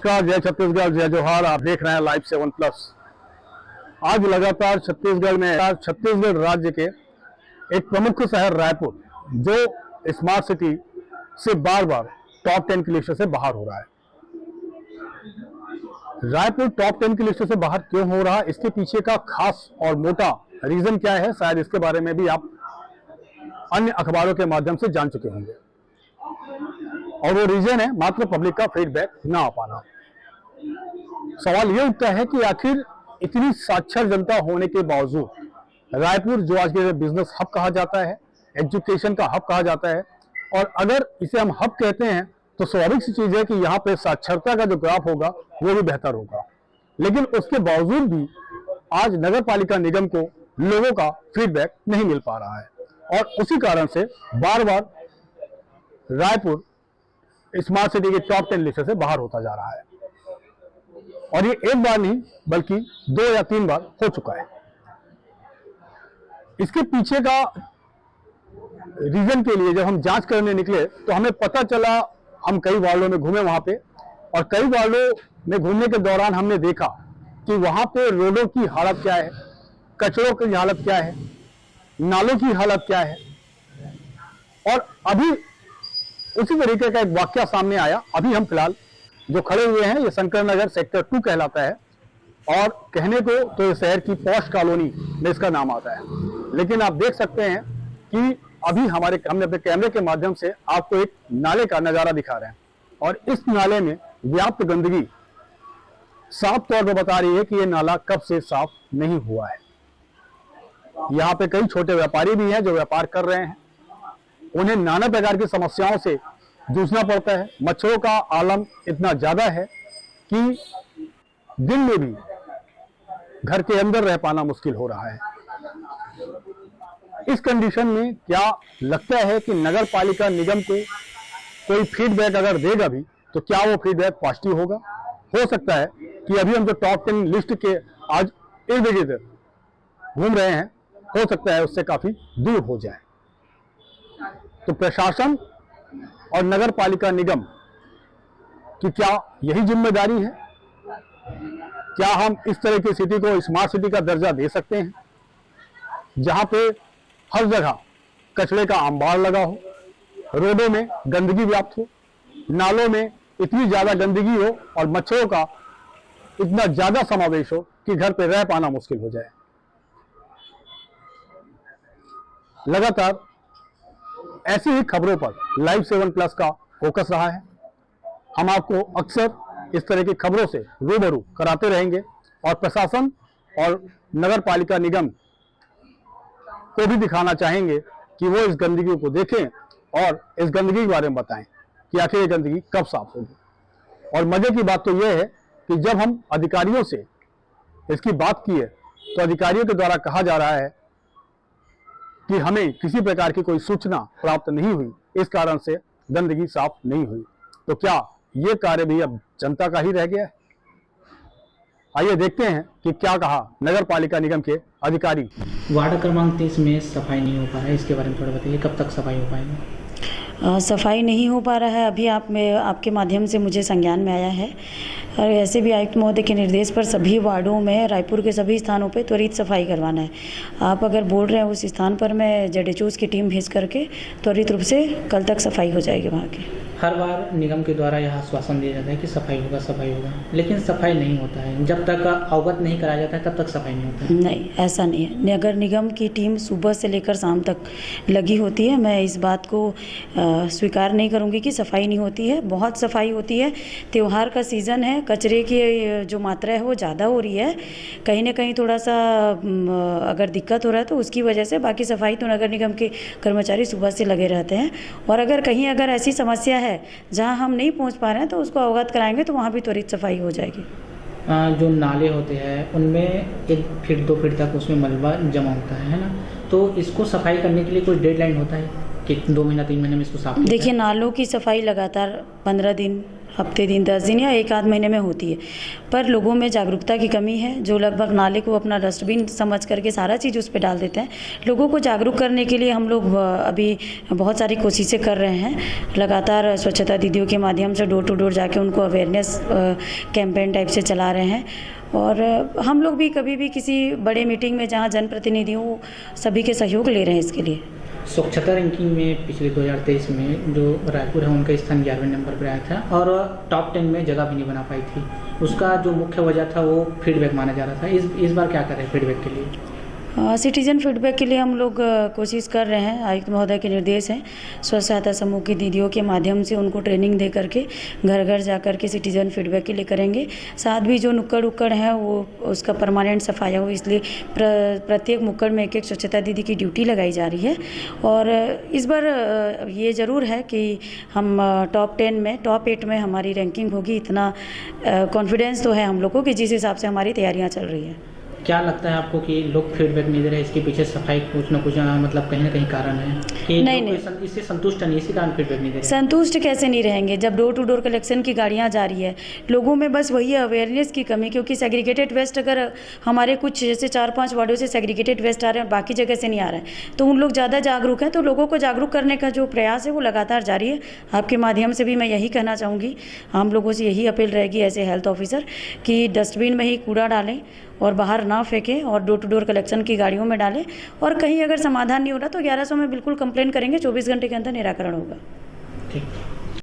नमस्कार, जय छत्तीसगढ़, जय जोहार। आप देख रहे हैं लाइव 7+। आज लगातार छत्तीसगढ़ राज्य के एक प्रमुख शहर रायपुर, जो स्मार्ट सिटी से बार बार टॉप 10 की लिस्ट से बाहर हो रहा है। रायपुर टॉप 10 की लिस्ट से बाहर क्यों हो रहा है, इसके पीछे का खास और मोटा रीजन क्या है, शायद इसके बारे में भी आप अन्य अखबारों के माध्यम से जान चुके होंगे। और वो रीजन है मात्र पब्लिक का फीडबैक ना आ पाना। सवाल ये उठता है कि आखिर इतनी साक्षर जनता होने के बावजूद रायपुर, जो आज के बिजनेस हब कहा जाता है, एजुकेशन का हब कहा जाता है, और अगर इसे हम हब कहते हैं तो स्वाभाविक सी चीज है कि यहाँ पे साक्षरता का जो ग्राफ होगा वो भी बेहतर होगा। लेकिन उसके बावजूद भी आज नगर पालिका निगम को लोगों का फीडबैक नहीं मिल पा रहा है, और उसी कारण से बार बार रायपुर स्मार्ट सिटी के टॉप 10 लिस्ट से बाहर होता जा रहा है। और ये एक बार नहीं बल्कि 2 या 3 बार हो चुका है। इसके पीछे का रीजन के लिए जब हम जांच करने निकले तो हमें पता चला, हम कई वार्डों में घूमे वहां पे, और कई वार्डों में घूमने के दौरान हमने देखा कि वहां पे रोडों की हालत क्या है, कचरों की हालत क्या है, नालों की हालत क्या है। और अभी उसी तरीके का एक वाकया सामने आया। अभी हम फिलहाल जो खड़े हुए हैं, ये शंकर नगर सेक्टर 2 कहलाता है, और कहने को तो ये शहर की पॉश कॉलोनी में इसका नाम आता है। लेकिन आप देख सकते हैं कि अभी हमने अपने कैमरे के माध्यम से आपको एक नाले का नजारा दिखा रहे हैं, और इस नाले में व्याप्त गंदगी साफ तौर पर बता रही है कि ये नाला कब से साफ नहीं हुआ है। यहाँ पे कई छोटे व्यापारी भी हैं जो व्यापार कर रहे हैं, उन्हें नाना प्रकार की समस्याओं से जूझना पड़ता है। मच्छरों का आलम इतना ज्यादा है कि दिन में भी घर के अंदर रह पाना मुश्किल हो रहा है। इस कंडीशन में क्या लगता है कि नगर पालिका निगम को कोई फीडबैक अगर देगा भी तो क्या वो फीडबैक पॉजिटिव होगा? हो सकता है कि अभी हम जो टॉप 10 लिस्ट के आज इर्द गिर्द घूम रहे हैं, हो सकता है उससे काफी दूर हो जाए। तो प्रशासन और नगर पालिका निगम की क्या यही जिम्मेदारी है? क्या हम इस तरह की सिटी को स्मार्ट सिटी का दर्जा दे सकते हैं, जहां पे हर जगह कचरे का अंबार लगा हो, रोडों में गंदगी व्याप्त हो, नालों में इतनी ज्यादा गंदगी हो और मच्छरों का इतना ज्यादा समावेश हो कि घर पे रह पाना मुश्किल हो जाए? लगातार ऐसी ही खबरों पर लाइव 7+ का फोकस रहा है। हम आपको अक्सर इस तरह की खबरों से रूबरू कराते रहेंगे, और प्रशासन और नगर पालिका निगम को भी दिखाना चाहेंगे कि वो इस गंदगी को देखें और इस गंदगी के बारे में बताएं कि आखिर ये गंदगी कब साफ होगी। और मजे की बात तो यह है कि जब हम अधिकारियों से इसकी बात की है तो अधिकारियों के द्वारा कहा जा रहा है कि हमें किसी प्रकार की कोई सूचना प्राप्त नहीं हुई, इस कारण से गंदगी साफ नहीं हुई। तो क्या ये कार्य भी अब जनता का ही रह गया है? आइए देखते हैं कि क्या कहा नगर पालिका निगम के अधिकारी। वार्ड क्रमांक 30 में सफाई नहीं हो पा रहा है, इसके बारे में थोड़ा बताइए, कब तक सफाई हो पाएगी? सफाई नहीं हो पा रहा है अभी आपके माध्यम से मुझे संज्ञान में आया है, और ऐसे भी आयुक्त महोदय के निर्देश पर सभी वार्डों में रायपुर के सभी स्थानों पे त्वरित सफाई करवाना है। आप अगर बोल रहे हैं उस स्थान पर मैं ZHOs की टीम भेज करके त्वरित रूप से कल तक सफाई हो जाएगी वहाँ की। हर बार निगम के द्वारा यह आश्वासन दिया जाता है कि सफाई होगा, लेकिन सफाई नहीं होता है। जब तक अवगत नहीं कराया जाता है तब तक सफाई नहीं होता है। नहीं, ऐसा नहीं है। नगर निगम की टीम सुबह से लेकर शाम तक लगी होती है। मैं इस बात को स्वीकार नहीं करूँगी कि सफाई नहीं होती है, बहुत सफाई होती है। त्यौहार का सीज़न है, कचरे की जो मात्रा है वो ज़्यादा हो रही है। कहीं ना कहीं थोड़ा सा अगर दिक्कत हो रहा है तो उसकी वजह से, बाकी सफाई तो नगर निगम के कर्मचारी सुबह से लगे रहते हैं। और अगर ऐसी समस्या है जहां हम नहीं पहुंच पा रहे हैं तो उसको अवगत कराएंगे तो वहां भी त्वरित सफाई हो जाएगी। जो नाले होते हैं उनमें 1 फीट 2 फीट तक उसमें मलबा जमा होता है ना, तो इसको सफाई करने के लिए कोई डेडलाइन होता है कि 2 महीना 3 महीने में इसको साफ? देखिए, नालों की सफाई लगातार 15 दिन हफ्ते दिन 10 दिन या एक आध महीने में होती है। पर लोगों में जागरूकता की कमी है, जो लगभग नाले को अपना डस्टबिन समझ करके सारा चीज़ उस पे डाल देते हैं। लोगों को जागरूक करने के लिए हम लोग अभी बहुत सारी कोशिशें कर रहे हैं। लगातार स्वच्छता दीदियों के माध्यम से डोर टू डोर जाके उनको अवेयरनेस कैंपेन टाइप से चला रहे हैं। और हम लोग भी कभी भी किसी बड़े मीटिंग में जहाँ जनप्रतिनिधि हो सभी के सहयोग ले रहे हैं इसके लिए। स्वच्छता रैंकिंग में पिछले 2023 में जो रायपुर है उनका स्थान 11वें नंबर पर आया था और टॉप 10 में जगह भी नहीं बना पाई थी। उसका जो मुख्य वजह था वो फीडबैक माना जा रहा था। इस बार क्या कर रहे हैं फीडबैक के लिए? सिटीजन फीडबैक के लिए हम लोग कोशिश कर रहे हैं। आयुक्त महोदय के निर्देश हैं, स्व सहायता समूह की दीदियों के माध्यम से उनको ट्रेनिंग दे करके घर घर जा कर के सिटीजन फीडबैक के लिए करेंगे। साथ भी जो नुक्कड़ उक्कड़ है वो उसका परमानेंट सफाया हो, इसलिए प्रत्येक मुक्कड़ में एक स्वच्छता दीदी की ड्यूटी लगाई जा रही है। और इस बार ये ज़रूर है कि हम टॉप 10 में टॉप 8 में हमारी रैंकिंग होगी। इतना कॉन्फिडेंस तो है हम लोग को कि जिस हिसाब से हमारी तैयारियाँ चल रही है। क्या लगता है आपको कि लोग फीडबैक नहीं दे रहे, इसके पीछे सफाई कुछ ना कुछ मतलब कहीं ना कहीं कारण है कि नहीं, इससे संतुष्ट नहीं, इसी कारण फीडबैक नहीं दे रहे? संतुष्ट कैसे नहीं रहेंगे जब डोर टू डोर कलेक्शन की गाड़ियां जा रही है। लोगों में बस वही अवेयरनेस की कमी, क्योंकि सेग्रीगेटेड वेस्ट अगर हमारे कुछ जैसे 4-5 वार्डों से सेग्रीगेटेड वेस्ट आ रहे हैं, बाकी जगह से नहीं आ रहा है, तो उन लोग ज़्यादा जागरूक हैं। तो लोगों को जागरूक करने का जो प्रयास है वो लगातार जारी है। आपके माध्यम से भी मैं यही कहना चाहूँगी, हम लोगों से यही अपील रहेगी एज ए हेल्थ ऑफिसर कि डस्टबिन में ही कूड़ा डालें और बाहर ना फेंकें और डोर टू डोर कलेक्शन की गाड़ियों में डालें। और कहीं अगर समाधान नहीं हो रहा तो 1100 में बिल्कुल कंप्लेन करेंगे, 24 घंटे के अंदर निराकरण होगा। ठीक।